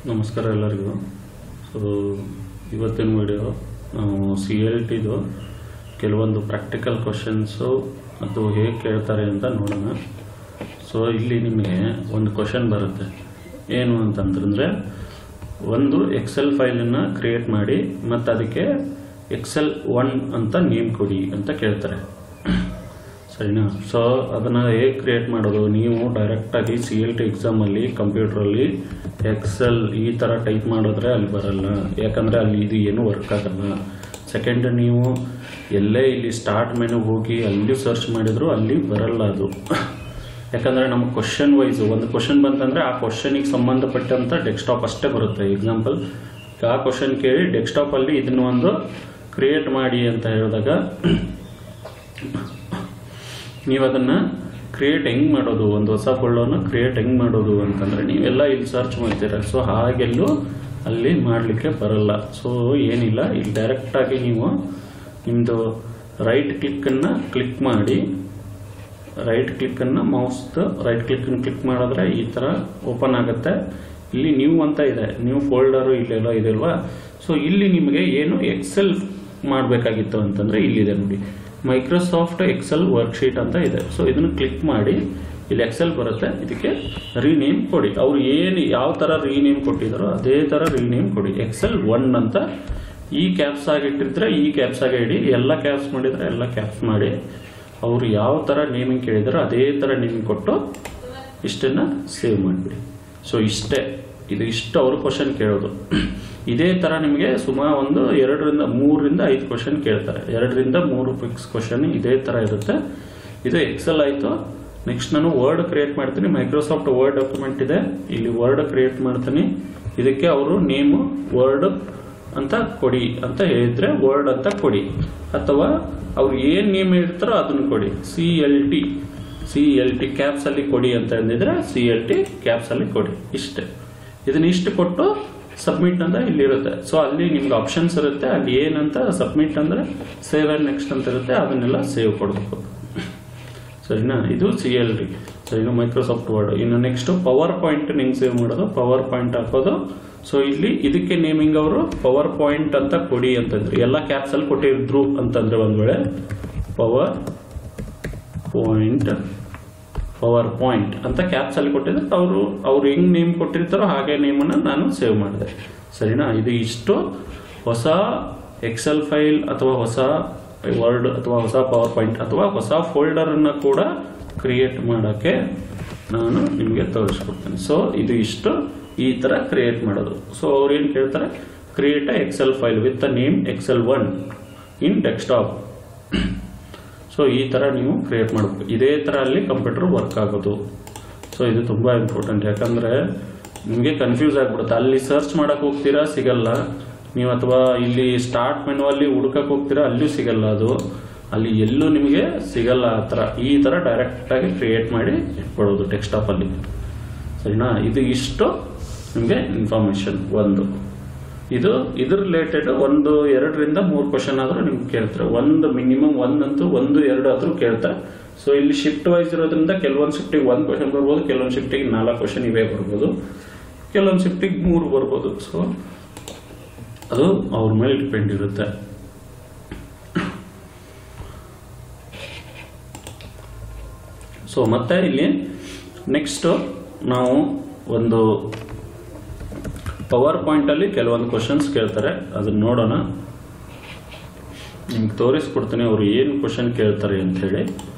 ನಮಸ್ಕಾರ ಎಲ್ಲರಿಗೂ. ಸೊ ಇವತ್ತಿನ ವಿಡಿಯೋ ನಾವು CLTದು ಕೆಲವೊಂದು ಪ್ರಾಕ್ಟಿಕಲ್ ಕ್ವಶನ್ಸು ಅದು ಹೇಗೆ ಕೇಳ್ತಾರೆ ಅಂತ ನೋಡೋಣ. ಸೊ ಇಲ್ಲಿ ನಿಮಗೆ ಒಂದು ಕ್ವಶನ್ ಬರುತ್ತೆ, ಏನು ಅಂತಂದ್ರೆ ಒಂದು ಎಕ್ಸೆಲ್ ಫೈಲನ್ನು ಕ್ರಿಯೇಟ್ ಮಾಡಿ ಮತ್ತು ಅದಕ್ಕೆ Excel1 ಅಂತ ನೇಮ್ ಕೊಡಿ ಅಂತ ಕೇಳ್ತಾರೆ, ಸರಿನಾ? ಸೊ ಅದನ್ನು ಹೇಗೆ ಕ್ರಿಯೇಟ್ ಮಾಡೋದು? ನೀವು ಡೈರೆಕ್ಟಾಗಿ CLT ಎಕ್ಸಾಮಲ್ಲಿ ಕಂಪ್ಯೂಟ್ರಲ್ಲಿ ಎಕ್ಸೆಲ್ ಈ ಥರ ಟೈಪ್ ಮಾಡಿದ್ರೆ ಅಲ್ಲಿ ಬರಲ್ಲ, ಯಾಕಂದರೆ ಅಲ್ಲಿ ಇದು ಏನೂ ವರ್ಕ್ ಆಗಲ್ಲ. ಸೆಕೆಂಡ್, ನೀವು ಎಲ್ಲೇ ಇಲ್ಲಿ ಸ್ಟಾರ್ಟ್ ಮೆನು ಹೋಗಿ ಅಲ್ಲಿ ಸರ್ಚ್ ಮಾಡಿದ್ರು ಅಲ್ಲಿ ಬರಲ್ಲ ಅದು, ಯಾಕಂದರೆ ನಮಗೆ ಕ್ವಶನ್ ವೈಸು ಒಂದು ಕ್ವಶನ್ ಬಂತಂದರೆ ಆ ಕ್ವಶನಿಗೆ ಸಂಬಂಧಪಟ್ಟಂಥ ಡೆಸ್ಕ್ಟಾಪ್ ಅಷ್ಟೇ ಬರುತ್ತೆ. ಎಕ್ಸಾಂಪಲ್, ಆ ಕ್ವಶನ್ ಕೇಳಿ ಡೆಸ್ಕ್ಟಾಪಲ್ಲಿ ಇದನ್ನು ಒಂದು ಕ್ರಿಯೇಟ್ ಮಾಡಿ ಅಂತ ಹೇಳಿದಾಗ ನೀವು ಅದನ್ನು ಕ್ರಿಯೇಟ್ ಹೆಂಗೆ ಮಾಡೋದು, ಒಂದು ಹೊಸ ಫೋಲ್ಡರ್ನ ಕ್ರಿಯೇಟ್ ಹೆಂಗೆ ಮಾಡೋದು ಅಂತಂದರೆ ನೀವೆಲ್ಲ ಇಲ್ಲಿ ಸರ್ಚ್ ಮಾಡ್ತೀರ. ಸೊ ಹಾಗೆಲ್ಲೂ ಅಲ್ಲಿ ಮಾಡಲಿಕ್ಕೆ ಬರಲ್ಲ. ಸೊ ಏನಿಲ್ಲ, ಇಲ್ಲಿ ಡೈರೆಕ್ಟಾಗಿ ನೀವು ನಿಮ್ಮದು ರೈಟ್ ಕ್ಲಿಕ್ಕನ್ನು ಕ್ಲಿಕ್ ಮಾಡಿ, ರೈಟ್ ಕ್ಲಿಕ್ಕನ್ನು ಮೌಸ್ದು ರೈಟ್ ಕ್ಲಿಕ್ಕನ್ನು ಕ್ಲಿಕ್ ಮಾಡಿದ್ರೆ ಈ ಥರ ಓಪನ್ ಆಗುತ್ತೆ. ಇಲ್ಲಿ ನ್ಯೂ ಅಂತ ಇದೆ, ನ್ಯೂ ಫೋಲ್ಡರು ಇಲ್ಲೆಲ್ಲ ಇದೆಲ್ವಾ. ಸೊ ಇಲ್ಲಿ ನಿಮಗೆ ಏನು ಎಕ್ಸೆಲ್ ಮಾಡಬೇಕಾಗಿತ್ತು ಅಂತಂದರೆ ಇಲ್ಲಿದೆ ನೋಡಿ, ಮೈಕ್ರೋಸಾಫ್ಟ್ ಎಕ್ಸೆಲ್ ವರ್ಕ್ಶೀಟ್ ಅಂತ ಇದೆ. ಸೊ ಇದನ್ನು ಕ್ಲಿಕ್ ಮಾಡಿ ಇಲ್ಲಿ ಎಕ್ಸೆಲ್ ಬರುತ್ತೆ, ಇದಕ್ಕೆ ರೀನೇಮ್ ಕೊಡಿ. ಅವರು ಏನು ಯಾವ ಥರ ರೀನೇಮ್ ಕೊಟ್ಟಿದ್ದಾರೋ ಅದೇ ಥರ ರೀನೇಮ್ ಕೊಡಿ. Excel1 ಅಂತ ಈ ಕ್ಯಾಪ್ಸ್ ಆಗಿಟ್ಟಿದ್ರೆ ಈ ಕ್ಯಾಪ್ಸ್ ಆಗಿ ಇಡಿ, ಎಲ್ಲ ಕ್ಯಾಪ್ಸ್ ಮಾಡಿದರೆ ಎಲ್ಲ ಕ್ಯಾಪ್ಸ್ ಮಾಡಿ. ಅವರು ಯಾವ ಥರ ನೇಮಿಂಗ್ ಕೇಳಿದಾರೋ ಅದೇ ಥರ ನೇಮಿಂಗ್ ಕೊಟ್ಟು ಇಷ್ಟನ್ನು ಸೇವ್ ಮಾಡಿಬಿಡಿ. ಸೊ ಇಷ್ಟು ಅವರು ಕ್ವಶನ್ ಕೇಳೋದು. ಇದೇ ಥರ ನಿಮಗೆ ಸುಮಾರು ಒಂದು 2 ರಿಂದ 3 ರಿಂದ 5 ಕ್ವಶನ್ ಕೇಳ್ತಾರೆ. 2 ರಿಂದ 3 ಫಿಕ್ಸ್ ಕ್ವಶನ್ ಇದೇ ಥರ ಇರುತ್ತೆ. ಇದು ಎಕ್ಸೆಲ್ ಆಯಿತು. ನೆಕ್ಸ್ಟ್ ನಾನು ವರ್ಡ್ ಕ್ರಿಯೇಟ್ ಮಾಡ್ತೀನಿ. ಮೈಕ್ರೋಸಾಫ್ಟ್ ವರ್ಡ್ ಡಾಕ್ಯುಮೆಂಟ್ ಇದೆ, ಇಲ್ಲಿ ವರ್ಡ್ ಕ್ರಿಯೇಟ್ ಮಾಡ್ತೀನಿ. ಇದಕ್ಕೆ ಅವರು ನೇಮು ವರ್ಡ್ ಅಂತ ಕೊಡಿ ಅಂತ ಹೇಳಿದ್ರೆ ವರ್ಡ್ ಅಂತ ಕೊಡಿ, ಅಥವಾ ಅವ್ರು ಏನು ನೇಮ್ ಹೇಳ್ತಾರೋ ಅದನ್ನು ಕೊಡಿ. CLT ಕ್ಯಾಪ್ಸ್ ಅಲ್ಲಿ ಕೊಡಿ ಅಂತ ಅಂದಿದ್ರೆ CLT ಕ್ಯಾಪ್ಸ್ ಅಲ್ಲಿ ಕೊಡಿ. ಇದನ್ನ ಇಷ್ಟು ಕೊಟ್ಟು ಸಬ್ಮಿಟ್ ಅಂತ ಇಲ್ಲಿರುತ್ತೆ. ಸೊ ಅಲ್ಲಿ ನಿಮ್ಗೆ ಆಪ್ಷನ್ಸ್ ಇರುತ್ತೆ, ಅಲ್ಲಿ ಏನಂತ ಸಬ್ಮಿಟ್ ಅಂದ್ರೆ ಸೇವ್ ಅಂಡ್ ನೆಕ್ಸ್ಟ್ ಅಂತ ಇರುತ್ತೆ, ಅದನ್ನೆಲ್ಲ ಸೇವ್ ಕೊಡಬೇಕು, ಸರಿನಾ? ಇದು CLT, ಸರಿನಾ? Microsoft word. ಇನ್ನು ನೆಕ್ಸ್ಟ್ ಪವರ್ ಪಾಯಿಂಟ್ ನಿಂಗೆ ಸೇವ್ ಮಾಡೋದು, ಪವರ್ ಪಾಯಿಂಟ್ ಹಾಕೋದು. ಸೊ ಇಲ್ಲಿ ಇದಕ್ಕೆ ನೇಮಿಂಗ್ ಅವರು ಪವರ್ ಪಾಯಿಂಟ್ ಅಂತ ಕೊಡಿ ಅಂತಂದ್ರೆ, ಎಲ್ಲ ಕ್ಯಾಪ್ಸ್ ಅಲ್ಲಿ ಕೊಟ್ಟಿದ್ರು ಅಂತಂದ್ರೆ ಒಂದ್ ವೇಳೆ ಪವರ್ ಪಾಯಿಂಟ್ ಅಂತ ಕ್ಯಾಪ್ಸ್ ಅಲ್ಲಿ ಕೊಟ್ಟಿದ್ರೆ ಅವ್ರು ಹೆಂಗ್ ನೇಮ್ ಕೊಟ್ಟಿರ್ತಾರೋ ಹಾಗೆ ನೇಮನ್ನು ನಾನು ಸೇವ್ ಮಾಡಿದೆ, ಸರಿನಾ? ಇಷ್ಟು ಹೊಸ ಎಕ್ಸೆಲ್ ಫೈಲ್ ಅಥವಾ ಹೊಸ ವರ್ಡ್ ಅಥವಾ ಹೊಸ ಪವರ್ ಪಾಯಿಂಟ್ ಅಥವಾ ಹೊಸ ಫೋಲ್ಡರ್ ಅನ್ನ ಕೂಡ ಕ್ರಿಯೇಟ್ ಮಾಡೋಕ್ಕೆ ನಾನು ನಿಮಗೆ ತೋರಿಸ್ಕೊಡ್ತೇನೆ. ಸೊ ಇಷ್ಟು ಈ ತರ ಕ್ರಿಯೇಟ್ ಮಾಡೋದು. ಸೊ ಅವ್ರು ಏನ್ ಕೇಳ್ತಾರೆ, create a Excel file with the name Excel1 in desktop. So ಈ ಥರ ನೀವು ಕ್ರಿಯೇಟ್ ಮಾಡಬೇಕು. ಇದೇ ಥರ ಅಲ್ಲಿ ಕಂಪ್ಯೂಟರ್ ವರ್ಕ್ ಆಗೋದು. ಸೊ ಇದು ತುಂಬ ಇಂಪಾರ್ಟೆಂಟ್, ಯಾಕಂದರೆ ನಿಮಗೆ ಕನ್ಫ್ಯೂಸ್ ಆಗಿಬಿಡುತ್ತೆ. ಅಲ್ಲಿ ಸರ್ಚ್ ಮಾಡೋಕೆ ಹೋಗ್ತೀರಾ ಸಿಗಲ್ಲ ನೀವು, ಅಥವಾ ಇಲ್ಲಿ ಸ್ಟಾರ್ಟ್ ಮೆನು ಅಲ್ಲಿ ಹುಡುಕಕ್ಕೆ ಹೋಗ್ತೀರಾ ಅಲ್ಲೂ ಸಿಗಲ್ಲ, ಅದು ಅಲ್ಲಿ ಎಲ್ಲೂ ನಿಮಗೆ ಸಿಗಲ್ಲ. ಆ ಥರ ಈ ಥರ ಡೈರೆಕ್ಟಾಗಿ ಕ್ರಿಯೇಟ್ ಮಾಡಿ ಇಟ್ಕೊಳ್ಳೋದು ಡೆಸ್ಕ್ಟಾಪಲ್ಲಿ, ಸರಿನಾ? ಇಷ್ಟು ನಿಮಗೆ ಇನ್ಫಾರ್ಮೇಷನ್. ಇದ್ರ ರಿಲೇಟೆಡ್ 1, 2 ರಿಂದ 3 ಕ್ವಶನ್ ಆದ್ರೂ ನಿಮ್ಗೆ ಕೇಳ್ತಾರೆ. ಒಂದು ಮಿನಿಮಮ್ 1 2 ಆದ್ರೂ ಕೇಳ್ತಾರೆ. ಸೊ ಇಲ್ಲಿ ಶಿಫ್ಟ್ ವೈಸ್ ಇರೋದ್ರಿಂದ ಕೆಲವೊಂದು ಶಿಫ್ಟಿಗೆ 1 ಕ್ವಶನ್ ಬರ್ಬೋದು, ಕೆಲವೊಂದು ಶಿಫ್ಟಿಗೆ 4 ಕ್ವಶನ್ ಇವೇ ಬರ್ಬೋದು, ಕೆಲವೊಂದು ಶಿಫ್ಟಿಗೆ 3 ಬರ್ಬೋದು. ಸೊ ಅದು ಅವ್ರ ಮೇಲೆ ಡಿಪೆಂಡ್ ಇರುತ್ತೆ. ಸೊ ಮತ್ತೆ ಇಲ್ಲಿ ನೆಕ್ಸ್ಟ್ ನಾವು ಒಂದು ಪವರ್ ಪಾಯಿಂಟ್ ಅಲ್ಲಿ ಕೆಲವೊಂದು ಕ್ವಶನ್ಸ್ ಕೇಳ್ತಾರೆ, ಅದನ್ನ ನೋಡೋಣ. ನಿಮ್ಗೆ ತೋರಿಸ್ಕೊಡ್ತೀನಿ ಅವ್ರು ಏನು ಕ್ವಶನ್ ಕೇಳ್ತಾರೆ ಅಂತ ಹೇಳಿ.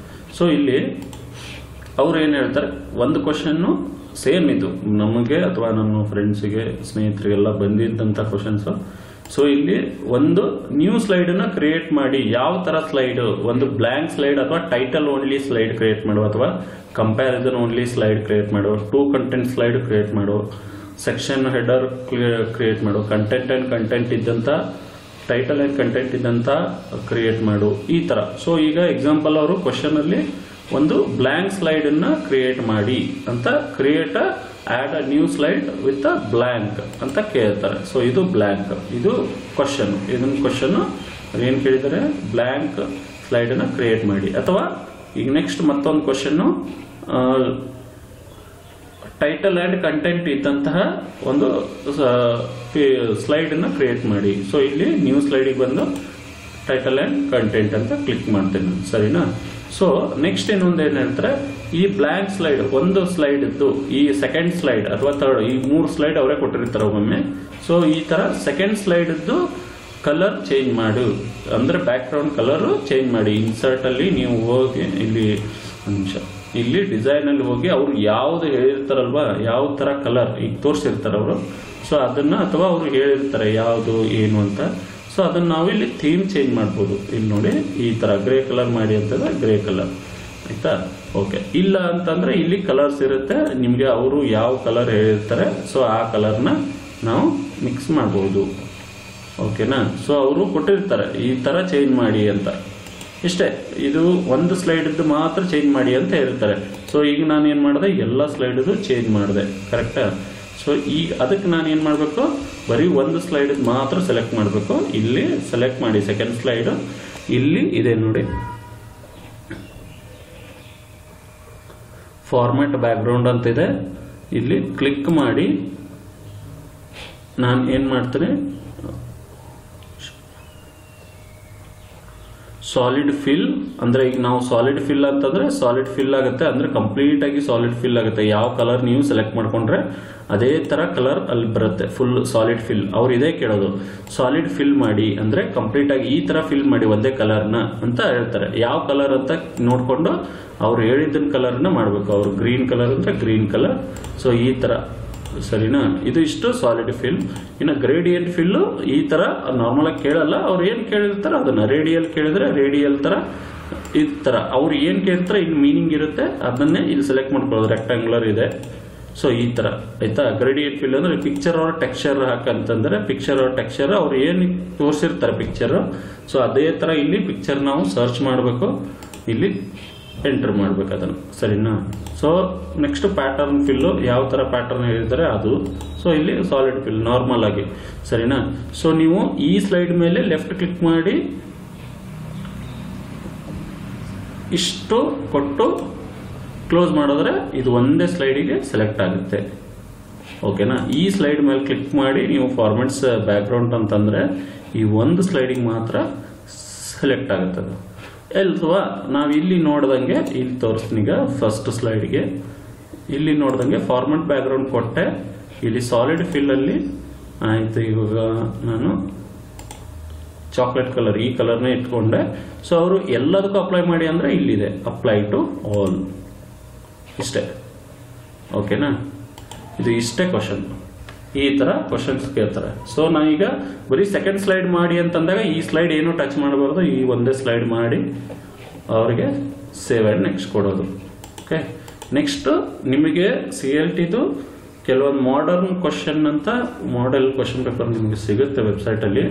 ಸೊ ಇಲ್ಲಿ ಅವ್ರು ಏನು ಹೇಳ್ತಾರೆ, ಒಂದು ಕ್ವಶನ್ನು ಸೇಮ್ ಇದು ನಮಗೆ ಅಥವಾ ನಮ್ಮ ಫ್ರೆಂಡ್ಸಿಗೆ ಸ್ನೇಹಿತರಿಗೆಲ್ಲ ಬಂದಿದ್ದಂಥ ಕ್ವಶನ್ಸ್. ಸೊ ಇಲ್ಲಿ ಒಂದು ನ್ಯೂ ಸ್ಲೈಡನ್ನ ಕ್ರಿಯೇಟ್ ಮಾಡಿ. ಯಾವ ಥರ ಸ್ಲೈಡ್? ಒಂದು ಬ್ಲ್ಯಾಂಕ್ ಸ್ಲೈಡ್ ಅಥವಾ ಟೈಟಲ್ ಓನ್ಲಿ ಸ್ಲೈಡ್ ಕ್ರಿಯೇಟ್ ಮಾಡು, ಅಥವಾ ಕಂಪ್ಯಾರಿಸನ್ ಓನ್ಲಿ ಸ್ಲೈಡ್ ಕ್ರಿಯೇಟ್ ಮಾಡು, 2 ಕಂಟೆಂಟ್ ಸ್ಲೈಡ್ ಕ್ರಿಯೇಟ್ ಮಾಡು, ಸೆಕ್ಷನ್ ಹೆಡರ್ ಕ್ರಿಯೇಟ್ ಮಾಡು, ಕಂಟೆಂಟ್ ಇದ್ದಂಥ ಟೈಟಲ್ ಆ್ಯಂಡ್ ಕಂಟೆಂಟ್ ಇದ್ದಂಥ ಕ್ರಿಯೇಟ್ ಮಾಡು, ಈ ಥರ. ಸೊ ಈಗ ಎಕ್ಸಾಂಪಲ್ ಅವರು ಕ್ವಶನ್ ಅಲ್ಲಿ ಒಂದು ಬ್ಲ್ಯಾಂಕ್ ಸ್ಲೈಡ್ ಅನ್ನ ಕ್ರಿಯೇಟ್ ಮಾಡಿ ಅಂತ, create add a new slide with a blank ಅಂತ ಕೇಳ್ತಾರೆ. ಸೊ ಇದು ಬ್ಲ್ಯಾಂಕ್, ಇದು ಕ್ವಶನ್. ಇದನ್ನ ಕ್ವಶನ್ ಏನ್ ಕೇಳಿದರೆ ಬ್ಲ್ಯಾಂಕ್ ಸ್ಲೈಡ್ ಅನ್ನ ಕ್ರಿಯೇಟ್ ಮಾಡಿ. ಅಥವಾ ಈಗ ನೆಕ್ಸ್ಟ್ ಮತ್ತೊಂದು ಕ್ವಶನ್ ಟೈಟಲ್ ಆ್ಯಂಡ್ ಕಂಟೆಂಟ್ ಇದ್ದಂತಹ ಒಂದು ಸ್ಲೈಡನ್ನು ಕ್ರಿಯೇಟ್ ಮಾಡಿ. ಸೊ ಇಲ್ಲಿ ನ್ಯೂ ಸ್ಲೈಡಿಗೆ ಬಂದು ಟೈಟಲ್ ಆ್ಯಂಡ್ ಕಂಟೆಂಟ್ ಅಂತ ಕ್ಲಿಕ್ ಮಾಡ್ತೇನೆ, ಸರಿನಾ. ಸೊ ನೆಕ್ಸ್ಟ್ ಇನ್ನೊಂದು ಏನು ಹೇಳ್ತಾರೆ, ಈ ಬ್ಲ್ಯಾಂಕ್ ಸ್ಲೈಡ್ ಒಂದು ಸ್ಲೈಡ್ ಇದ್ದು ಈ ಸೆಕೆಂಡ್ ಸ್ಲೈಡ್ ಅಥವಾ ಥರ್ಡ್ ಈ 3 ಸ್ಲೈಡ್ ಅವರೇ ಕೊಟ್ಟಿರ್ತಾರೆ ಒಮ್ಮೆ. ಸೊ ಈ ತರ ಸೆಕೆಂಡ್ ಸ್ಲೈಡ್ ಇದ್ದು ಕಲರ್ ಚೇಂಜ್ ಮಾಡು ಅಂದ್ರೆ ಬ್ಯಾಕ್ ಗ್ರೌಂಡ್ ಕಲರ್ ಚೇಂಜ್ ಮಾಡಿ. ಇನ್ಸರ್ಟ್ ಅಲ್ಲಿ ನೀವು ಹೋಗಿ ಇಲ್ಲಿ ಇಲ್ಲಿ ಡಿಸೈನ್ ಅಲ್ಲಿ ಹೋಗಿ ಅವ್ರು ಯಾವ್ದು ಹೇಳಿರ್ತಾರಲ್ವಾ, ಯಾವ ತರ ಕಲರ್ ಈಗ ತೋರಿಸಿರ್ತಾರೆ ಅವರು, ಸೊ ಅದನ್ನ ಅಥವಾ ಅವ್ರು ಹೇಳಿರ್ತಾರೆ ಯಾವುದು ಏನು ಅಂತ, ಸೊ ಅದನ್ನ ನಾವು ಇಲ್ಲಿ ಥೀಮ್ ಚೇಂಜ್ ಮಾಡ್ಬೋದು. ಇಲ್ಲಿ ನೋಡಿ ಈ ತರ ಗ್ರೇ ಕಲರ್ ಮಾಡಿ ಅಂತಂದ್ರೆ ಗ್ರೇ ಕಲರ್, ಆಯ್ತಾ. ಓಕೆ, ಇಲ್ಲ ಅಂತಂದ್ರೆ ಇಲ್ಲಿ ಕಲರ್ಸ್ ಇರುತ್ತೆ ನಿಮ್ಗೆ, ಅವರು ಯಾವ ಕಲರ್ ಹೇಳಿರ್ತಾರೆ ಸೊ ಆ ಕಲರ್ನ ನಾವು ಮಿಕ್ಸ್ ಮಾಡಬಹುದು. ಓಕೆನಾ. ಸೊ ಅವರು ಕೊಟ್ಟಿರ್ತಾರೆ ಈ ತರ ಚೇಂಜ್ ಮಾಡಿ ಅಂತ, ಇಷ್ಟೇ. ಇದು ಒಂದು ಸ್ಲೈಡ್ ಮಾತ್ರ ಚೇಂಜ್ ಮಾಡಿ ಅಂತ ಹೇಳ್ತಾರೆ. ಸೊ ಈಗ ನಾನು ಏನ್ ಮಾಡಿದೆ, ಎಲ್ಲ ಸ್ಲೈಡ್ ಚೇಂಜ್ ಮಾಡಿದೆ, ಕರೆಕ್ಟಾ. ಸೊ ಈಗ ಅದಕ್ಕೆ ನಾನು ಏನ್ ಮಾಡಬೇಕು, ಬರೀ ಒಂದು ಸ್ಲೈಡ್ ಮಾತ್ರ ಸೆಲೆಕ್ಟ್ ಮಾಡಬೇಕು. ಇಲ್ಲಿ ಸೆಲೆಕ್ಟ್ ಮಾಡಿ ಸೆಕೆಂಡ್ ಸ್ಲೈಡ್, ಇಲ್ಲಿ ಇದೆ ನೋಡಿ ಫಾರ್ಮ್ಯಾಟ್ ಬ್ಯಾಕ್ ಗ್ರೌಂಡ್ ಅಂತ ಇದೆ, ಇಲ್ಲಿ ಕ್ಲಿಕ್ ಮಾಡಿ ನಾನು ಏನ್ ಮಾಡ್ತೀನಿ, ಸಾಲಿಡ್ ಫಿಲ್ ಅಂದ್ರೆ ಈಗ ನಾವು ಸಾಲಿಡ್ ಫಿಲ್ ಅಂತಂದ್ರೆ ಸಾಲಿಡ್ ಫಿಲ್ ಆಗುತ್ತೆ, ಅಂದ್ರೆ ಕಂಪ್ಲೀಟ್ ಆಗಿ ಸಾಲಿಡ್ ಫಿಲ್ ಆಗುತ್ತೆ. ಯಾವ ಕಲರ್ ನೀವು ಸೆಲೆಕ್ಟ್ ಮಾಡ್ಕೊಂಡ್ರೆ ಅದೇ ತರ ಕಲರ್ ಅಲ್ಲಿ ಬರುತ್ತೆ, ಫುಲ್ ಸಾಲಿಡ್ ಫಿಲ್. ಅವ್ರು ಇದೇ ಕೇಳೋದು, ಸಾಲಿಡ್ ಫಿಲ್ ಮಾಡಿ ಅಂದ್ರೆ ಕಂಪ್ಲೀಟ್ ಆಗಿ ಈ ತರ ಫಿಲ್ ಮಾಡಿ ಒಂದೇ ಕಲರ್ನ ಅಂತ ಹೇಳ್ತಾರೆ. ಯಾವ ಕಲರ್ ಅಂತ ನೋಡ್ಕೊಂಡು ಅವ್ರು ಹೇಳಿದ್ದನ್ ಕಲರ್ನ ಮಾಡ್ಬೇಕು. ಅವ್ರು ಗ್ರೀನ್ ಕಲರ್ ಅಂದ್ರೆ ಗ್ರೀನ್ ಕಲರ್, ಸೊ ಈ ತರ, ಸರಿನಾ. ಇದು ಇಷ್ಟು ಸಾಲಿಡ್ ಫಿಲ್. ಇನ್ನು ಗ್ರೇಡಿಯಂಟ್ ಫಿಲ್ ಈ ತರ ನಾರ್ಮಲ್ ಆಗಿ ಕೇಳಲ್ಲ, ಅವ್ರು ಏನ್ ಕೇಳಿರ್ತಾರೆ ಅದನ್ನ, ರೇಡಿಯಲ್ ಕೇಳಿದ್ರೆ ರೇಡಿಯಲ್ ತರ, ಈ ತರ ಅವ್ರು ಏನ್ ಕೇಳ್ತಾರೆ ಇಲ್ಲಿ ಮೀನಿಂಗ್ ಇರುತ್ತೆ ಅದನ್ನೇ ಇಲ್ಲಿ ಸೆಲೆಕ್ಟ್ ಮಾಡ್ಕೊಳ್ಳೋದು. ರೆಕ್ಟಾಂಗ್ಯುಲರ್ ಇದೆ, ಸೊ ಈ ತರ, ಆಯ್ತಾ. ಗ್ರೇಡಿಯಂಟ್ ಫಿಲ್ ಅಂದ್ರೆ ಪಿಕ್ಚರ್ ಆರ್ ಟೆಕ್ಸ್ಚರ್ ಹಾಕಂತಂದ್ರೆ ಪಿಕ್ಚರ್ ಆರ್ ಟೆಕ್ಸ್ಚರ್ ಅವ್ರು ಏನ್ ತೋರಿಸಿರ್ತಾರೆ ಪಿಕ್ಚರ್, ಸೊ ಅದೇ ತರ ಇಲ್ಲಿ ಪಿಕ್ಚರ್ ನಾವು ಸರ್ಚ್ ಮಾಡಬೇಕು, ಇಲ್ಲಿ ಎಂಟರ್ ಮಾಡ್ಬೇಕು ಅದನ್ನ, ಸರಿನಾ. ಸೊ ನೆಕ್ಸ್ಟ್ ಪ್ಯಾಟರ್ನ್ ಫಿಲ್, ಯಾವ ತರ ಪ್ಯಾಟರ್ನ್ ಹೇಳಿದರೆ ಅದು. ಸೊ ಇಲ್ಲಿ ಸಾಲಿಡ್ ಫಿಲ್ ನಾರ್ಮಲ್ ಆಗಿ, ಸರಿನಾ. ಸೊ ನೀವು ಈ ಸ್ಲೈಡ್ ಮೇಲೆ ಲೆಫ್ಟ್ ಕ್ಲಿಕ್ ಮಾಡಿ ಇಷ್ಟು ಕೊಟ್ಟು ಕ್ಲೋಸ್ ಮಾಡಿದ್ರೆ ಇದು ಒಂದೇ ಸ್ಲೈಡಿಗೆ ಸೆಲೆಕ್ಟ್ ಆಗುತ್ತೆ. ಓಕೆನಾ. ಈ ಸ್ಲೈಡ್ ಮೇಲೆ ಕ್ಲಿಕ್ ಮಾಡಿ ನೀವು ಫಾರ್ಮ್ಯಾಟ್ಸ್ ಬ್ಯಾಕ್ ಗ್ರೌಂಡ್ ಅಂತಂದ್ರೆ ಈ ಒಂದು ಸ್ಲೈಡಿಗೆ ಮಾತ್ರ ಸೆಲೆಕ್ಟ್ ಆಗುತ್ತೆ ಅದು. ಅಲ್ವಾ, ನಾವು ಇಲ್ಲಿ ನೋಡ್ದಂಗೆ ಇಲ್ಲಿ ತೋರಿಸ್ತೀನಿ. ಈಗ ಫಸ್ಟ್ ಸ್ಲೈಡ್ಗೆ ಇಲ್ಲಿ ನೋಡ್ದಂಗೆ ಫಾರ್ಮ್ಯಾಟ್ ಬ್ಯಾಕ್ ಗ್ರೌಂಡ್ ಕೊಟ್ಟೆ, ಇಲ್ಲಿ ಸಾಲಿಡ್ ಫಿಲ್ ಅಲ್ಲಿ ಆಯ್ತು. ಇವಾಗ ನಾನು ಚಾಕ್ಲೇಟ್ ಕಲರ್ ಈ ಕಲರ್ನೇ ಇಟ್ಕೊಂಡೆ. ಸೊ ಅವರು ಎಲ್ಲದಕ್ಕೂ ಅಪ್ಲೈ ಮಾಡಿ ಅಂದ್ರೆ ಇಲ್ಲಿದೆ ಅಪ್ಲೈ ಟು ಆಲ್, ಇಷ್ಟೇ. ಓಕೆನಾ. ಇದು ಇಷ್ಟೇ ಕ್ವಶನ್, ಈ ತರ ಕ್ವಶನ್ಸ್ ಕೇಳ್ತಾರೆ. ಸೊ ನಾವೀಗ ಬರೀ ಸೆಕೆಂಡ್ ಸ್ಲೈಡ್ ಮಾಡಿ ಅಂತಂದಾಗ ಈ ಸ್ಲೈಡ್ ಏನು ಟಚ್ ಮಾಡಬಾರ್ದು, ಈ ಒಂದೇ ಸ್ಲೈಡ್ ಮಾಡಿ ಅವ್ರಿಗೆ ಸೇವ್ ಅಂಡ್ ನೆಕ್ಸ್ಟ್ ಕೊಡೋದು. ಓಕೆ. ನೆಕ್ಸ್ಟ್ ನಿಮಗೆ CLTದು ಕೆಲವೊಂದು ಮಾಡರ್ನ್ ಕ್ವಶನ್ ಅಂತ ಮಾಡೆಲ್ ಕ್ವಶನ್ ಪೇಪರ್ ನಿಮಗೆ ಸಿಗುತ್ತೆ ವೆಬ್ಸೈಟ್ ಅಲ್ಲಿ.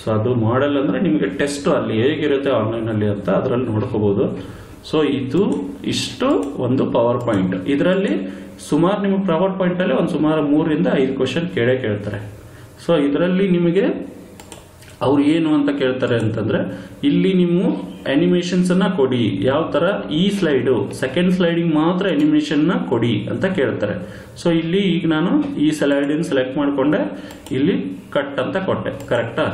ಸೊ ಅದು ಮಾಡೆಲ್ ಅಂದ್ರೆ ನಿಮಗೆ ಟೆಸ್ಟ್ ಅಲ್ಲಿ ಹೇಗಿರುತ್ತೆ ಆನ್ಲೈನ್ ಅಲ್ಲಿ ಅಂತ ಅದರಲ್ಲಿ ನೋಡ್ಕೋಬಹುದು. ಸೊ ಇದು ಇಷ್ಟು ಒಂದು ಪವರ್ ಪಾಯಿಂಟ್. ಇದರಲ್ಲಿ ಸುಮಾರು ನಿಮಗೆ ಪವರ್ ಪಾಯಿಂಟ್ ಅಲ್ಲಿ ಒಂದು ಸುಮಾರು 3 ರಿಂದ 5 ಕ್ವಶನ್ ಕೇಳ್ತಾರೆ. ಸೊ ಇದರಲ್ಲಿ ನಿಮಗೆ ಅವ್ರು ಏನು ಅಂತ ಕೇಳ್ತಾರೆ ಅಂತಂದ್ರೆ ಇಲ್ಲಿ ನೀವು ಅನಿಮೇಷನ್ಸ್ ಅನ್ನ ಕೊಡಿ, ಯಾವ ತರ ಈ ಸ್ಲೈಡ್ ಸೆಕೆಂಡ್ ಸ್ಲೈಡಿಗೆ ಮಾತ್ರ ಅನಿಮೇಷನ್ ನ ಕೊಡಿ ಅಂತ ಕೇಳ್ತಾರೆ. ಸೊ ಇಲ್ಲಿ ಈಗ ನಾನು ಈ ಸ್ಲೈಡ್ ಸೆಲೆಕ್ಟ್ ಮಾಡ್ಕೊಂಡೆ, ಇಲ್ಲಿ ಕಟ್ ಅಂತ ಕೊಟ್ಟೆ, ಕರೆಕ್ಟಾ.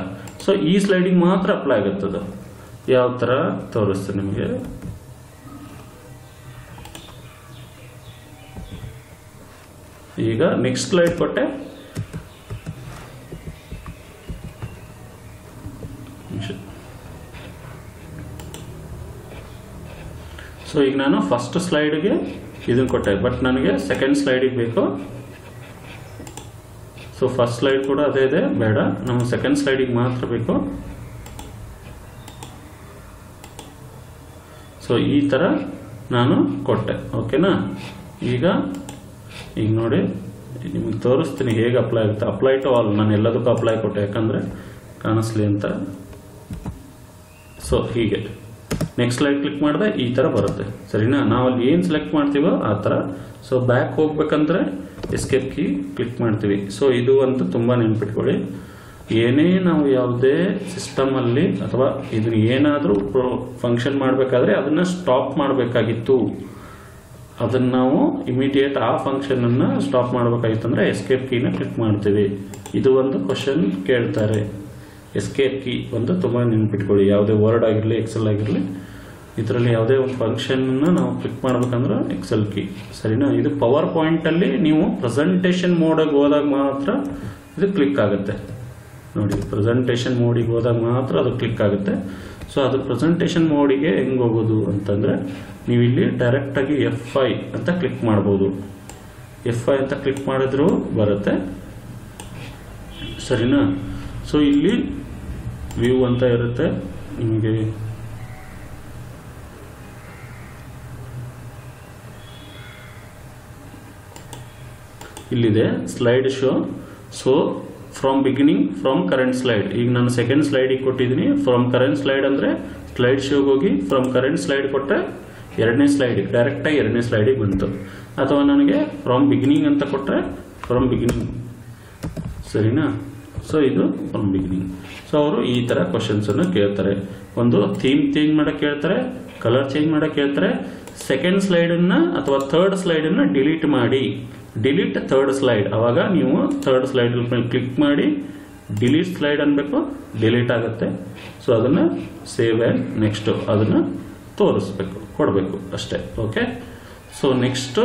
ಸೊ ಈ ಸ್ಲೈಡಿಗೆ ಮಾತ್ರ ಅಪ್ಲೈ ಆಗುತ್ತದ. ಯಾವ ತರ ತೋರಿಸ್ತೀನಿ ನಿಮಗೆ. ಈಗ ನೆಕ್ಸ್ಟ್ ಸ್ಲೈಡ್ ಕೊಟ್ಟೆ, ಸೊ ಈಗ ನಾನು ಫಸ್ಟ್ ಸ್ಲೈಡ್ಗೆ ಇದನ್ನ ಕೊಟ್ಟೆ, ಬಟ್ ನನಗೆ ಸೆಕೆಂಡ್ ಸ್ಲೈಡಿಗೆ ಬೇಕು. ಸೊ ಫಸ್ಟ್ ಸ್ಲೈಡ್ ಕೂಡ ಅದೇ ಇದೆ, ಬೇಡ, ನಮಗೆ ಸೆಕೆಂಡ್ ಸ್ಲೈಡಿಗೆ ಮಾತ್ರ ಬೇಕು. ಸೊ ಈ ತರ ನಾನು ಕೊಟ್ಟೆ. ಓಕೆನಾ. ಈಗ ನೋಡಿ ನಿಮಗೆ ತೋರಿಸ್ತೀನಿ ಹೇಗೆ ಅಪ್ಲೈ ಆಗುತ್ತೆ. ಅಪ್ಲೈ ಟು ಆಲ್, ನಾನು ಎಲ್ಲದಕ್ಕೂ ಅಪ್ಲೈ ಕೊಟ್ಟೆ ಯಾಕಂದ್ರೆ ಕಾಣಿಸ್ಲಿ ಅಂತ. ಸೊ ಹೀಗೆ ನೆಕ್ಸ್ಟ್ ಸ್ಲೈಡ್ ಕ್ಲಿಕ್ ಮಾಡಿದ್ರೆ ಈ ತರ ಬರುತ್ತೆ, ಸರಿನಾ. ನಾವು ಅಲ್ಲಿ ಏನ್ ಸೆಲೆಕ್ಟ್ ಮಾಡ್ತೀವೋ ಆ ತರ. ಸೊ ಬ್ಯಾಕ್ ಹೋಗ್ಬೇಕಂದ್ರೆ ಎಸ್ಕೇಪ್ ಕೀ ಕ್ಲಿಕ್ ಮಾಡ್ತೀವಿ. ಸೊ ಇದು ಅಂತ ತುಂಬಾ ನೆನ್ಪಿಟ್ಕೊಳ್ಳಿ. ಏನೇ ನಾವು ಯಾವುದೇ ಸಿಸ್ಟಮ್ ಅಲ್ಲಿ ಅಥವಾ ಇದನ್ನ ಏನಾದ್ರೂ ಫಂಕ್ಷನ್ ಮಾಡ್ಬೇಕಾದ್ರೆ ಅದನ್ನ ಸ್ಟಾಪ್ ಮಾಡಬೇಕಾಗಿತ್ತು, ಅದನ್ನು ನಾವು ಇಮಿಡಿಯೇಟ್ ಆ ಫಂಕ್ಷನನ್ನು ಸ್ಟಾಪ್ ಮಾಡಬೇಕಾಗಿತ್ತಂದ್ರೆ ಎಸ್ಕೇಪ್ ಕೀನ ಕ್ಲಿಕ್ ಮಾಡ್ತೀವಿ. ಇದು ಒಂದು ಕ್ವಶನ್ ಕೇಳ್ತಾರೆ. ಎಸ್ಕೇಪ್ ಕೀ ಒಂದು ತುಂಬ ನೆನ್ಪಿಟ್ಕೊಳ್ಳಿ. ಯಾವುದೇ ವರ್ಡ್ ಆಗಿರಲಿ ಎಕ್ಸೆಲ್ ಆಗಿರಲಿ ಇದರಲ್ಲಿ ಯಾವುದೇ ಒಂದು ಫಂಕ್ಷನ್ನ ನಾವು ಕ್ಲಿಕ್ ಮಾಡ್ಬೇಕಂದ್ರೆ ಎಕ್ಸೆಲ್ ಕೀ, ಸರಿನಾ. ಇದು ಪವರ್ ಪಾಯಿಂಟಲ್ಲಿ ನೀವು ಪ್ರೆಸೆಂಟೇಷನ್ ಮೋಡಿಗೆ ಹೋದಾಗ ಮಾತ್ರ ಇದು ಕ್ಲಿಕ್ ಆಗುತ್ತೆ ನೋಡಿ. ಪ್ರೆಸೆಂಟೇಷನ್ ಮೋಡಿಗೆ ಹೋದಾಗ ಮಾತ್ರ ಅದು ಕ್ಲಿಕ್ ಆಗುತ್ತೆ. ಸೊ ಅದು ಪ್ರೆಸೆಂಟೇಷನ್ ಮೋಡಿಗೆ ಹೆಂಗೆ ಹೋಗೋದು ಅಂತಂದರೆ ನೀವು ಇಲ್ಲಿ ಡೈರೆಕ್ಟಾಗಿ F5 ಅಂತ ಕ್ಲಿಕ್ ಮಾಡ್ಬೋದು. F5 ಅಂತ ಕ್ಲಿಕ್ ಮಾಡಿದ್ರೂ ಬರುತ್ತೆ, ಸರಿನಾ. ಸೊ ಇಲ್ಲಿ ವ್ಯೂ ಅಂತ ಇರುತ್ತೆ ನಿಮಗೆ. ಇಲ್ಲಿದೆ slide show. So from beginning from current slide. ಈಗ ನಾನು ಸೆಕೆಂಡ್ ಸ್ಲೈಡಿಗೆ ಕೊಟ್ಟಿದ್ದೀನಿ. ಫ್ರಮ್ ಕರೆಂಟ್ ಸ್ಲೈಡ್ ಅಂದರೆ ಸ್ಲೈಡ್ ಶೋಗೆ ಹೋಗಿ ಫ್ರಮ್ ಕರೆಂಟ್ ಸ್ಲೈಡ್ ಕೊಟ್ಟರೆ ಎರಡನೇ ಸ್ಲೈಡಿಗೆ ಡೈರೆಕ್ಟಾಗಿ ಎರಡನೇ ಸ್ಲೈಡಿಗೆ ಬಂತು. ಅಥವಾ ನನಗೆ ಫ್ರಮ್ ಬಿಗಿನಿಂಗ್ ಅಂತ ಕೊಟ್ಟರೆ ಫ್ರಮ್ ಬಿಗಿನಿಂಗ್, ಸರಿನಾ. ಸೊ ಇದು ಫ್ರಮ್ ಬಿಗಿನಿಂಗ್. ಸೊ ಅವರು ಈ ಥರ ಕ್ವಶನ್ಸನ್ನು ಕೇಳ್ತಾರೆ. ಒಂದು ಥೀಮ್ ಚೇಂಜ್ ಮಾಡೋಕ್ಕೆ ಕೇಳ್ತಾರೆ, ಕಲರ್ ಚೇಂಜ್ ಮಾಡೋಕ್ಕೆ ಕೇಳ್ತಾರೆ. ಸೆಕೆಂಡ್ ಸ್ಲೈಡನ್ನು ಅಥವಾ ಥರ್ಡ್ ಸ್ಲೈಡನ್ನು ಡಿಲೀಟ್ ಮಾಡಿ, ಡಿಲೀಟ್ ಥರ್ಡ್ ಸ್ಲೈಡ್. ಅವಾಗ ನೀವು ಥರ್ಡ್ ಸ್ಲೈಡ್ ಮೇಲೆ ಕ್ಲಿಕ್ ಮಾಡಿ ಡಿಲೀಟ್ ಸ್ಲೈಡ್ ಅನ್ಬೇಕು, ಡಿಲೀಟ್ ಆಗುತ್ತೆ. ಸೊ ಅದನ್ನು ಸೇವ್ ಆ್ಯಂಡ್ ನೆಕ್ಸ್ಟು ಅದನ್ನು ತೋರಿಸ್ಬೇಕು, ಕೊಡಬೇಕು ಅಷ್ಟೇ. ಓಕೆ. ಸೊ ನೆಕ್ಸ್ಟು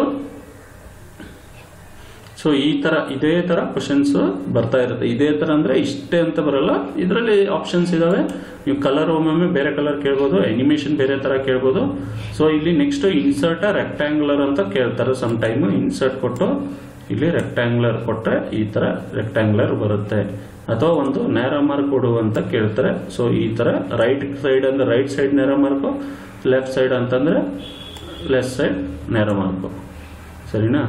ಸೊ ಈ ಥರ ಇದೇ ಥರ ಕ್ವಶನ್ಸ್ ಬರ್ತಾ ಇರುತ್ತೆ. ಇದೇ ಥರ ಅಂದರೆ ಇಷ್ಟೇ ಅಂತ ಬರಲ್ಲ, ಇದರಲ್ಲಿ ಆಪ್ಷನ್ಸ್ ಇದ್ದಾವೆ. ನೀವು ಕಲರ್ ಒಮ್ಮೊಮ್ಮೆ ಬೇರೆ ಕಲರ್ ಕೇಳ್ಬೋದು, ಅನಿಮೇಷನ್ ಬೇರೆ ಥರ ಕೇಳ್ಬೋದು. ಸೊ ಇಲ್ಲಿ ನೆಕ್ಸ್ಟ್ ಇನ್ಸರ್ಟ್ ರೆಕ್ಟ್ಯಾಂಗ್ಯುಲರ್ ಅಂತ ಕೇಳ್ತಾರೆ ಸಮ್ ಟೈಮು. ಇನ್ಸರ್ಟ್ ಕೊಟ್ಟು ಇಲ್ಲಿ ರೆಕ್ಟ್ಯಾಂಗ್ಯುಲರ್ ಕೊಟ್ಟರೆ ಈ ಥರ ರೆಕ್ಟ್ಯಾಂಗ್ಯುಲರ್ ಬರುತ್ತೆ. ಅಥವಾ ಒಂದು ನ್ಯಾರೋ ಮಾರ್ಕ್ ಕೊಡು ಅಂತ ಕೇಳ್ತಾರೆ. ಸೊ ಈ ಥರ ರೈಟ್ ಸೈಡ್ ಅಂದರೆ right side narrow mark, left side ಅಂತಂದರೆ ಲೆಫ್ಟ್ ಸೈಡ್ ನ್ಯಾರೋ ಮಾರ್ಕು, ಸರಿನಾ.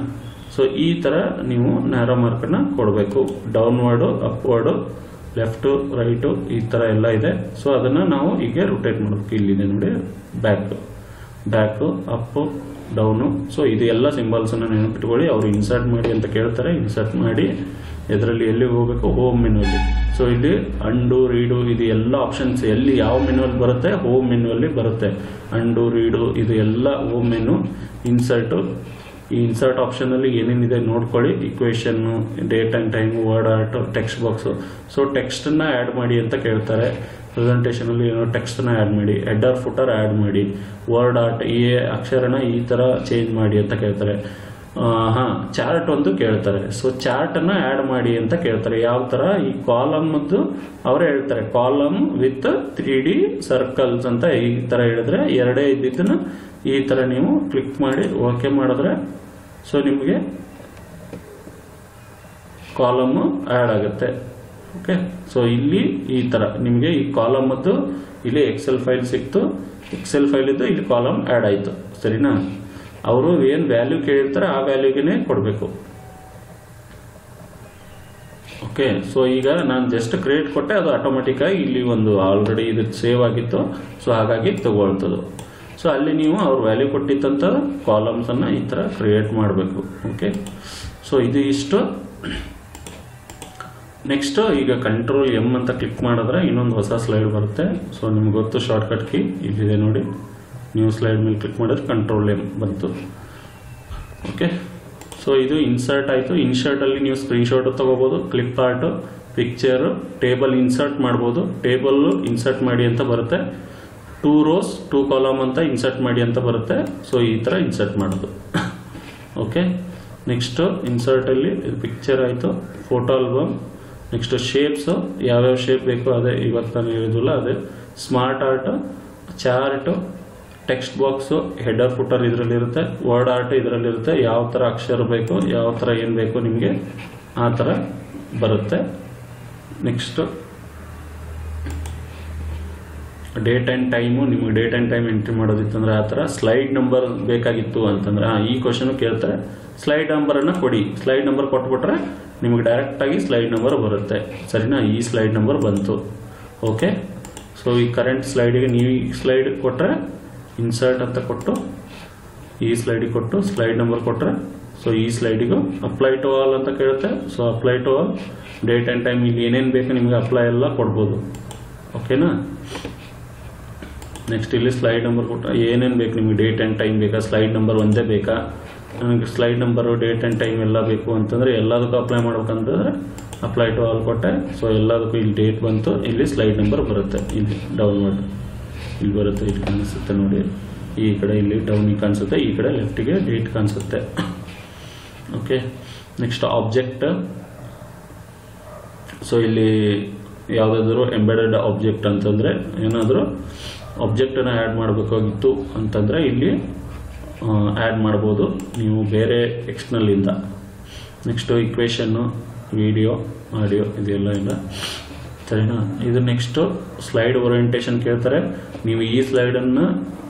ಸೊ ಈ ಥರ ನೀವು ನ್ಯಾರೋ ಮಾರ್ಕನ್ನು ಕೊಡಬೇಕು. ಡೌನ್ವರ್ಡು, ಅಪ್ವರ್ಡು, ಲೆಫ್ಟು, ರೈಟು ಈ ಥರ ಎಲ್ಲ ಇದೆ. ಸೊ ಅದನ್ನು ನಾವು ಈಗ ರೊಟೇಟ್ ಮಾಡಬೇಕು. ಇಲ್ಲಿದೆ ನೋಡಿ, ಬ್ಯಾಕು, ಅಪ್ಪು, ಡೌನು. ಸೊ ಇದು ಎಲ್ಲ ಸಿಂಬಲ್ಸನ್ನು ನೆನಪಿಟ್ಕೊಳ್ಳಿ. ಅವರು ಇನ್ಸರ್ಟ್ ಮಾಡಿ ಅಂತ ಕೇಳ್ತಾರೆ, ಇನ್ಸರ್ಟ್ ಮಾಡಿ ಇದರಲ್ಲಿ ಎಲ್ಲಿ ಹೋಗಬೇಕು, ಹೋಮ್ ಮೆನುವಲ್ಲಿ. ಸೊ ಇಲ್ಲಿ ಅಂಡು, ರೀಡು ಇದು ಎಲ್ಲ ಆಪ್ಷನ್ಸ್ ಎಲ್ಲಿ ಯಾವ ಮೆನುವಲ್ಲಿ ಬರುತ್ತೆ, ಹೋಮ್ ಮೆನುವಲ್ಲಿ ಬರುತ್ತೆ. ಅಂಡು, ರೀಡು ಇದು ಎಲ್ಲ ಹೋಮ್ ಮೆನು. ಇನ್ಸರ್ಟು, ಈ ಇನ್ಸರ್ಟ್ ಆಪ್ಷನಲ್ಲಿ ಏನೇನಿದೆ ನೋಡ್ಕೊಳ್ಳಿ. Equation, date and time, word art, text box. So ಟೆಕ್ಸ್ಟನ್ನು ಆ್ಯಡ್ ಮಾಡಿ ಅಂತ ಕೇಳ್ತಾರೆ. ಪ್ರೆಸೆಂಟೇಷನಲ್ಲಿ ಏನೋ ಟೆಕ್ಸ್ಟನ್ನು ಆ್ಯಡ್ ಮಾಡಿ, ಹೆಡರ್ ಫುಟರ್ ಆ್ಯಡ್ ಮಾಡಿ, ವರ್ಡ್ ಆರ್ಟ್ ಈ ಅಕ್ಷರನ ಈ ಥರ ಚೇಂಜ್ ಮಾಡಿ ಅಂತ ಕೇಳ್ತಾರೆ. ಚಾರ್ಟ್ ಒಂದು ಕೇಳ್ತಾರೆ. ಸೊ ಚಾರ್ಟನ್ನು ಆ್ಯಡ್ ಮಾಡಿ ಅಂತ ಕೇಳ್ತಾರೆ. ಯಾವ ಥರ, ಈ ಕಾಲಮ್ದು ಅವರೇ ಹೇಳ್ತಾರೆ. ಕಾಲಮ್ ವಿತ್ 3D ಸರ್ಕಲ್ಸ್ ಅಂತ ಈ ಥರ ಹೇಳಿದ್ರೆ, ಎರಡೇ ಇದ್ದಿದ್ದನ್ನು ಈ ಥರ ನೀವು ಕ್ಲಿಕ್ ಮಾಡಿ ಓಕೆ ಮಾಡಿದ್ರೆ ಸೊ ನಿಮಗೆ ಕಾಲಮ್ಮು ಆ್ಯಡ್ ಆಗುತ್ತೆ. ಓಕೆ. ಸೊ ಇಲ್ಲಿ ಈ ಥರ ನಿಮಗೆ ಈ ಕಾಲಮದ್ದು ಇಲ್ಲಿ ಎಕ್ಸೆಲ್ ಫೈಲ್ ಸಿಕ್ತು. ಎಕ್ಸೆಲ್ ಫೈಲ್ ಇದ್ದು ಇಲ್ಲಿ ಕಾಲಮ್ ಆ್ಯಡ್ ಆಯಿತು, ಸರಿನಾ. ಅವರು ಏನು ವ್ಯಾಲ್ಯೂ ಕೇಳಿರ್ತಾರೆ ಆ ವ್ಯಾಲ್ಯೂಗೆ ಕೊಡಬೇಕು. ಓಕೆ. ಸೊ ಈಗ ನಾನು ಜಸ್ಟ್ ಕ್ರಿಯೇಟ್ ಕೊಟ್ಟೆ, ಅದು ಆಟೋಮೆಟಿಕ್ಕಾಗಿ ಇಲ್ಲಿ ಒಂದು ಆಲ್ರೆಡಿ ಇದು ಸೇವ್ ಆಗಿತ್ತು. ಸೊ ಹಾಗಾಗಿ ತಗೊಳ್ತದೆ. ಸೊ ಅಲ್ಲಿ ನೀವು ಅವ್ರು ವ್ಯಾಲ್ಯೂ ಕೊಟ್ಟಿತ್ತಂತ ಕಾಲಮ್ಸನ್ನು ಈ ಥರ ಕ್ರಿಯೇಟ್ ಮಾಡಬೇಕು. ಓಕೆ. ಸೊ ಇದು ಇಷ್ಟು. ನೆಕ್ಸ್ಟ್ ಈಗ ಕಂಟ್ರೋಲ್ M ಅಂತ ಕ್ಲಿಕ್ ಮಾಡಿದ್ರೆ ಇನ್ನೊಂದು ಹೊಸ ಸ್ಲೈಡ್ ಬರುತ್ತೆ. ಸೊ ನಿಮ್ಗೆ ಗೊತ್ತು ಶಾರ್ಟ್ಕಟ್ ಕೀ ಇಲ್ಲಿದೆ ನೋಡಿ. ನ್ಯೂ ಸ್ಲೈಡ್ ಮೇಲೆ ಕ್ಲಿಕ್ ಮಾಡಿದ್ರೆ ಕಂಟ್ರೋಲ್ M ಬಂತು. ಓಕೆ. ಸೊ ಇದು ಇನ್ಸರ್ಟ್ ಆಯಿತು. ಇನ್ಸರ್ಟಲ್ಲಿ ನೀವು ಸ್ಕ್ರೀನ್ಶಾಟ್ ತಗೋಬೋದು, clip art, picture, table insert ಮಾಡ್ಬೋದು. ಟೇಬಲ್ಲು ಇನ್ಸರ್ಟ್ ಮಾಡಿ ಅಂತ ಬರುತ್ತೆ. 2 rows 2 ಕಾಲಮ್ ಅಂತ ಇನ್ಸರ್ಟ್ ಮಾಡಿ ಅಂತ ಬರುತ್ತೆ. ಸೊ ಈ ಥರ ಇನ್ಸರ್ಟ್ ಮಾಡೋದು. ಓಕೆ. ನೆಕ್ಸ್ಟು ಇನ್ಸರ್ಟಲ್ಲಿ ಪಿಕ್ಚರ್ ಆಯಿತು, ಫೋಟೋ ಆಲ್ಬಮ್. ನೆಕ್ಸ್ಟು ಶೇಪ್ಸು, ಯಾವ್ಯಾವ ಶೇಪ್ ಬೇಕೋ ಅದೇ ಇವತ್ತು ನಾನು ಹೇಳಿದ್ವಲ್ಲ ಅದೇ. Smart art, chart, text box, header footer ಇದರಲ್ಲಿರುತ್ತೆ, ವರ್ಡ್ ಆರ್ಟ್ ಇದರಲ್ಲಿರುತ್ತೆ. ಯಾವ ಥರ ಅಕ್ಷರ ಬೇಕು, ಯಾವ ಥರ ಏನು ಬೇಕು ನಿಮಗೆ ಆ ಥರ ಬರುತ್ತೆ. ನೆಕ್ಸ್ಟು ಡೇಟ್ ಆ್ಯಂಡ್ ಟೈಮು, ನಿಮಗೆ ಡೇಟ್ ಆ್ಯಂಡ್ ಟೈಮ್ ಎಂಟ್ರಿ ಮಾಡೋದಿತ್ತಂದ್ರೆ ಆ ಥರ. ಸ್ಲೈಡ್ ನಂಬರ್ ಬೇಕಾಗಿತ್ತು ಅಂತಂದ್ರೆ ಈ ಕ್ವಶನು ಕೇಳ್ತಾರೆ. ಸ್ಲೈಡ್ ನಂಬರನ್ನು ಕೊಡಿ. ಸ್ಲೈಡ್ ನಂಬರ್ ಕೊಟ್ಬಿಟ್ರೆ ನಿಮಗೆ ಡೈರೆಕ್ಟಾಗಿ ಸ್ಲೈಡ್ ನಂಬರ್ ಬರುತ್ತೆ, ಸರಿನಾ. ಈ ಸ್ಲೈಡ್ ನಂಬರ್ ಬಂತು. ಓಕೆ. ಸೊ ಈ ಕರೆಂಟ್ ಸ್ಲೈಡಿಗೆ ನೀವು ಈ ಸ್ಲೈಡ್ ಕೊಟ್ಟರೆ ಇನ್ಸರ್ಟ್ ಅಂತ ಕೊಟ್ಟು ಈ ಸ್ಲೈಡಿಗೆ ಕೊಟ್ಟು ಸ್ಲೈಡ್ ನಂಬರ್ ಕೊಟ್ಟರೆ ಸೊ ಈ ಸ್ಲೈಡಿಗೂ ಅಪ್ಲೈ ಟು ಆಲ್ ಅಂತ ಕೇಳುತ್ತೆ. So apply to all, date and time ಇಲ್ಲಿ ಏನೇನು ಬೇಕು ನಿಮಗೆ ಅಪ್ಲೈ ಎಲ್ಲ ಕೊಡ್ಬೋದು. ಓಕೆನಾ. ನೆಕ್ಸ್ಟ್ ಇಲ್ಲಿ ಸ್ಲೈಡ್ ನಂಬರ್ ಕೊಟ್ಟರೆ ಏನೇನು ಬೇಕು ನಿಮಗೆ, ಡೇಟ್ ಆ್ಯಂಡ್ ಟೈಮ್ ಬೇಕಾ, ಸ್ಲೈಡ್ ನಂಬರ್ ಒಂದೇ ಬೇಕಾ, ನನಗೆ slide number date and time ಎಲ್ಲ ಬೇಕು ಅಂತಂದರೆ ಎಲ್ಲದಕ್ಕೂ ಅಪ್ಲೈ ಮಾಡ್ಬೇಕಂತಂದರೆ ಅಪ್ಲೈ ಟು ಆಲ್ ಕೊಟ್ಟೆ. ಸೊ ಎಲ್ಲದಕ್ಕೂ ಇಲ್ಲಿ ಡೇಟ್ ಬಂತು, ಇಲ್ಲಿ ಸ್ಲೈಡ್ ನಂಬರ್ ಬರುತ್ತೆ, ಇಲ್ಲಿ ಡೌನ್ ಮಾಡಿ ಇಲ್ಲಿ ಬರುತ್ತೆ, ಇಲ್ಲಿ ಕಾಣಿಸುತ್ತೆ ನೋಡಿ, ಈ ಕಡೆ ಇಲ್ಲಿ ಡೌನಿಗೆ ಕಾಣಿಸುತ್ತೆ, ಈ ಕಡೆ ಲೆಫ್ಟಿಗೆ ಡೇಟ್ ಕಾಣಿಸುತ್ತೆ. Okay, next object. ಸೊ ಇಲ್ಲಿ ಯಾವುದಾದ್ರೂ ಎಂಬೆಡೆಡ್ ಆಬ್ಜೆಕ್ಟ್ ಅಂತಂದರೆ ಏನಾದರೂ ಆಬ್ಜೆಕ್ಟನ್ನು ಆ್ಯಡ್ ಮಾಡಬೇಕಾಗಿತ್ತು ಅಂತಂದರೆ ಇಲ್ಲಿ ಆ್ಯಡ್ ಮಾಡ್ಬೋದು ನೀವು ಬೇರೆ ಎಕ್ಸ್ಟರ್ನಲ್ಲಿಂದ. ನೆಕ್ಸ್ಟು ಇಕ್ವೇಷನ್ನು, ವಿಡಿಯೋ, ಆಡಿಯೋ ಇದೆಲ್ಲ ಇಲ್ಲ, ಸರಿನಾ. ಇದು ನೆಕ್ಸ್ಟು ಸ್ಲೈಡ್ ಓರಿಯೆಂಟೇಷನ್ ಕೇಳ್ತಾರೆ, ನೀವು ಈ ಸ್ಲೈಡನ್ನು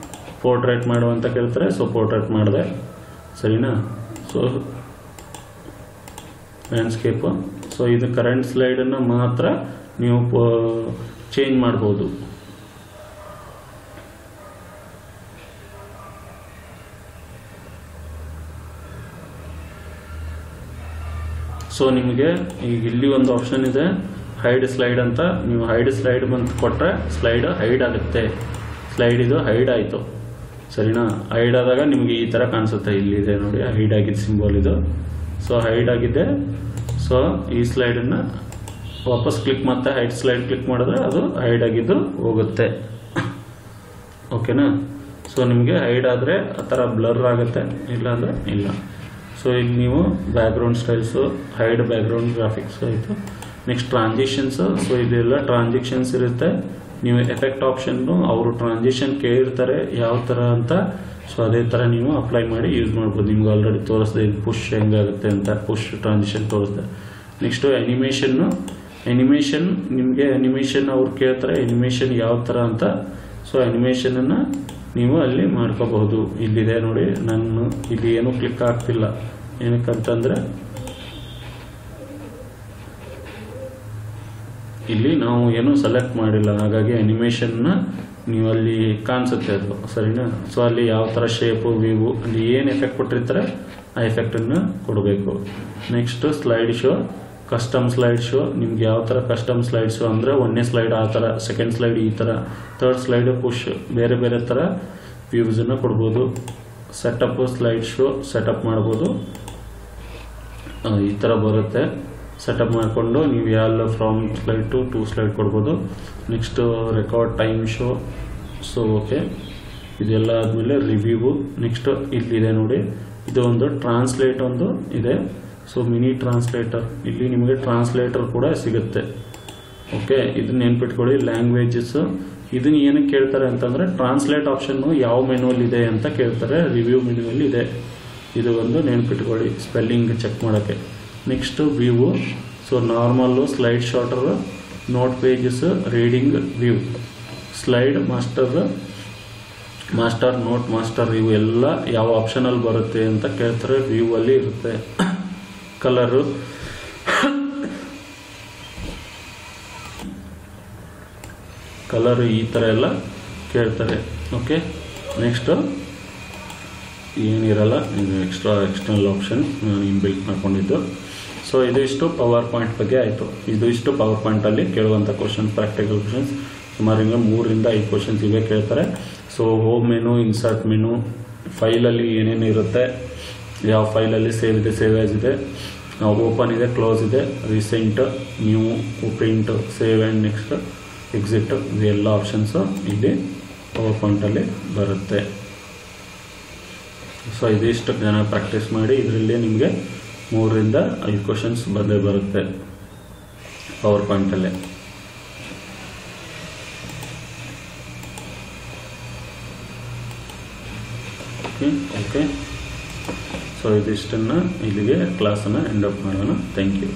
ಪೋರ್ಟ್ರೇಟ್ ಮಾಡುವಂತ ಕೇಳ್ತಾರೆ. ಸೊ ಪೋರ್ಟ್ರೇಟ್ ಮಾಡಿದೆ, ಸರಿನಾ. So landscape. ಸೊ ಇದು ಕರೆಂಟ್ ಸ್ಲೈಡನ್ನು ಮಾತ್ರ ನೀವು ಚೇಂಜ್ ಮಾಡ್ಬೋದು. ಸೊ ನಿಮಗೆ ಈಗ ಇಲ್ಲಿ ಒಂದು ಆಪ್ಷನ್ ಇದೆ ಹೈಡ್ ಸ್ಲೈಡ್ ಅಂತ, ನೀವು ಹೈಡ್ ಸ್ಲೈಡ್ ಬಂದು ಕೊಟ್ಟರೆ ಸ್ಲೈಡ್ ಹೈಡ್ ಆಗುತ್ತೆ. ಸ್ಲೈಡ್ ಇದು ಹೈಡ್ ಆಯಿತು, ಸರಿನಾ. ಹೈಡ್ ಆದಾಗ ನಿಮಗೆ ಈ ಥರ ಕಾಣಿಸುತ್ತೆ, ಇಲ್ಲಿದೆ ನೋಡಿ ಹೈಡ್ ಆಗಿದ್ದು ಸಿಂಬಲ್ ಇದು. ಸೊ ಹೈಡ್ ಆಗಿದೆ. ಸೊ ಈ ಸ್ಲೈಡನ್ನು ವಾಪಸ್ ಕ್ಲಿಕ್ ಮತ್ತೆ ಹೈಡ್ ಸ್ಲೈಡ್ ಕ್ಲಿಕ್ ಮಾಡಿದ್ರೆ ಅದು ಹೈಡ್ ಆಗಿದ್ದು ಹೋಗುತ್ತೆ, ಓಕೆನಾ. ಸೊ ನಿಮಗೆ ಹೈಡ್ ಆದರೆ ಆ ಥರ ಬ್ಲರ್ ಆಗುತ್ತೆ, ಇಲ್ಲ ಅಂದರೆ ಇಲ್ಲ. ಸೊ ಇಲ್ಲಿ ನೀವು background styles, hide background graphics ಆಯಿತು. ನೆಕ್ಸ್ಟ್ ಟ್ರಾನ್ಸಿಷನ್ಸು. ಸೊ ಇದೆಲ್ಲ ಟ್ರಾನ್ಸಿಷನ್ಸ್ ಇರುತ್ತೆ. ನೀವು ಎಫೆಕ್ಟ್ ಆಪ್ಷನ್ನು ಅವರು ಟ್ರಾನ್ಸಿಷನ್ ಕೇಳಿರ್ತಾರೆ ಯಾವ ಥರ ಅಂತ. ಸೊ ಅದೇ ಥರ ನೀವು ಅಪ್ಲೈ ಮಾಡಿ ಯೂಸ್ ಮಾಡ್ಬೋದು. ನಿಮ್ಗೆ ಆಲ್ರೆಡಿ ತೋರಿಸ್ದೆ ಇದು ಪುಷ್ ಹೆಂಗಾಗುತ್ತೆ ಅಂತ, ಪುಷ್ ಟ್ರಾನ್ಸಿಷನ್ ತೋರಿಸ್ದೆ. ನೆಕ್ಸ್ಟು ಅನಿಮೇಷನ್ನು. ಅನಿಮೇಷನ್ ನಿಮಗೆ ಅನಿಮೇಷನ್ ಅವ್ರು ಕೇಳ್ತಾರೆ ಅನಿಮೇಷನ್ ಯಾವ ಥರ ಅಂತ. ಸೊ ಅನಿಮೇಷನನ್ನು ನೀವು ಅಲ್ಲಿ ಮಾಡ್ಕೋಬಹುದು. ಇಲ್ಲಿದೆ ನೋಡಿ, ನಾನು ಇಲ್ಲಿ ಏನೂ ಕ್ಲಿಕ್ ಆಗ್ತಿಲ್ಲ, ಏನಕ್ಕಂತಂದರೆ ಇಲ್ಲಿ ನಾವು ಏನೂ ಸೆಲೆಕ್ಟ್ ಮಾಡಿಲ್ಲ, ಹಾಗಾಗಿ ಅನಿಮೇಷನ್ನ ನೀವು ಅಲ್ಲಿ ಕಾಣಿಸುತ್ತೆ ಅದು, ಸರಿನಾ. ಸೊ ಅಲ್ಲಿ ಯಾವ ಥರ ಶೇಪು, ವ್ಯೂ, ಅಲ್ಲಿ ಏನು ಎಫೆಕ್ಟ್ ಕೊಟ್ಟಿರ್ತಾರೆ ಆ ಎಫೆಕ್ಟನ್ನು ಕೊಡಬೇಕು. Next slide show, custom slide show. ನಿಮ್ಗೆ ಯಾವ ಥರ ಕಸ್ಟಮ್ ಸ್ಲೈಡ್ ಶೋ ಅಂದರೆ ಒಂದನೇ ಸ್ಲೈಡ್ ಆ ಥರ, ಸೆಕೆಂಡ್ ಸ್ಲೈಡ್ ಈ ಥರ, ಥರ್ಡ್ ಸ್ಲೈಡ್ ಪುಷ್, ಬೇರೆ ಬೇರೆ ಥರ ವ್ಯೂಸನ್ನು ಕೊಡ್ಬೋದು. ಸೆಟಪ್ ಸ್ಲೈಡ್ ಶೋ ಸೆಟಪ್ ಮಾಡ್ಬೋದು, ಈ ಥರ ಬರುತ್ತೆ. ಸೆಟಪ್ ಮಾಡಿಕೊಂಡು ನೀವು ಎಲ್ಲ ಫ್ರಮ್ ಸ್ಲೈಡ್ ಟು 2 ಸ್ಲೈಡ್ ಕೊಡ್ಬೋದು. Next record time show. So okay, ಇದೆಲ್ಲ ಆದಮೇಲೆ ರಿವ್ಯೂ. ನೆಕ್ಸ್ಟ್ ಇಲ್ಲಿದೆ ನೋಡಿ, ಇದು ಒಂದು ಟ್ರಾನ್ಸ್ಲೇಟ್ ಒಂದು ಇದೆ. ಸೊ ಮಿನಿ ಟ್ರಾನ್ಸ್ಲೇಟರ್, ಇಲ್ಲಿ ನಿಮಗೆ ಟ್ರಾನ್ಸ್ಲೇಟರ್ ಕೂಡ ಸಿಗುತ್ತೆ. ಓಕೆ, ಇದನ್ನ ನೆನ್ಪಿಟ್ಕೊಳ್ಳಿ. ಲ್ಯಾಂಗ್ವೇಜಸ್, ಇದನ್ನ ಏನಕ್ಕೆ ಕೇಳ್ತಾರೆ ಅಂತಂದರೆ ಟ್ರಾನ್ಸ್ಲೇಟ್ ಆಪ್ಷನ್ನು ಯಾವ ಮೆನುವಲ್ಲಿ ಇದೆ ಅಂತ ಕೇಳ್ತಾರೆ. ರಿವ್ಯೂ ಮೆನುವಲ್ಲಿ ಇದೆ, ಇದು ಒಂದು ನೆನ್ಪಿಟ್ಕೊಳ್ಳಿ ಸ್ಪೆಲ್ಲಿಂಗ್ ಚೆಕ್ ಮಾಡೋಕ್ಕೆ. Next view. So normal, slide shorter, note pages, reading view, slide master, note master, ಇವು ಎಲ್ಲ ಯಾವ ಆಪ್ಷನಲ್ಲಿ ಬರುತ್ತೆ ಅಂತ ಕೇಳ್ತಾರೆ. ವ್ಯೂ ಅಲ್ಲಿ ಇರುತ್ತೆ. ಕಲರು, ಈ ಥರ ಎಲ್ಲ ಕೇಳ್ತಾರೆ. ಓಕೆ, ನೆಕ್ಸ್ಟು ಏನಿರಲ್ಲ, ಇದು ಎಕ್ಸ್ಟರ್ನಲ್ ಆಪ್ಷನ್ ನಾನು ಇನ್ಬಿಲ್ಟ್ ಮಾಡ್ಕೊಂಡಿದ್ದು. ಸೊ ಇದು ಇಷ್ಟು ಪವರ್ ಪಾಯಿಂಟ್ ಬಗ್ಗೆ ಆಯಿತು. ಇದು ಇಷ್ಟು ಪವರ್ ಪಾಯಿಂಟಲ್ಲಿ ಕೇಳುವಂಥ ಕ್ವಶನ್, ಪ್ರಾಕ್ಟಿಕಲ್ ಕ್ವಶನ್ಸ್. ಸುಮಾರು 3 ರಿಂದ 5 ಕ್ವಶನ್ಸ್ ಇವೇ ಕೇಳ್ತಾರೆ. So home menu, insert menu, ಫೈಲಲ್ಲಿ ಏನೇನು ಇರುತ್ತೆ, ಯಾವ ಫೈಲಲ್ಲಿ ಸೇವ್ ಇದೆ, ಸೇವ್ ಆಸ್ ಇದೆ, ಓಪನ್ ಇದೆ, ಕ್ಲೋಸ್ ಇದೆ, recent, new, print, save and next, exit, ಇದೆಲ್ಲ ಆಪ್ಷನ್ಸು ಇಲ್ಲಿ ಪವರ್ ಪಾಯಿಂಟಲ್ಲಿ ಬರುತ್ತೆ. ಸೊ ಇದಿಷ್ಟು ಜನ ಪ್ರಾಕ್ಟೀಸ್ ಮಾಡಿ, ಇದರಲ್ಲಿ ನಿಮಗೆ 3 ರಿಂದ 5 ಕ್ವಶನ್ಸ್ ಬಂದೇ ಬರುತ್ತೆ ಪವರ್ ಪಾಯಿಂಟಲ್ಲೇ. ಓಕೆ, ಸೊ ಇದಿಷ್ಟನ್ನು ಇಲ್ಲಿಗೆ ಕ್ಲಾಸನ್ನು ಎಂಡ್ ಅಪ್ ಮಾಡೋಣ. Thank you.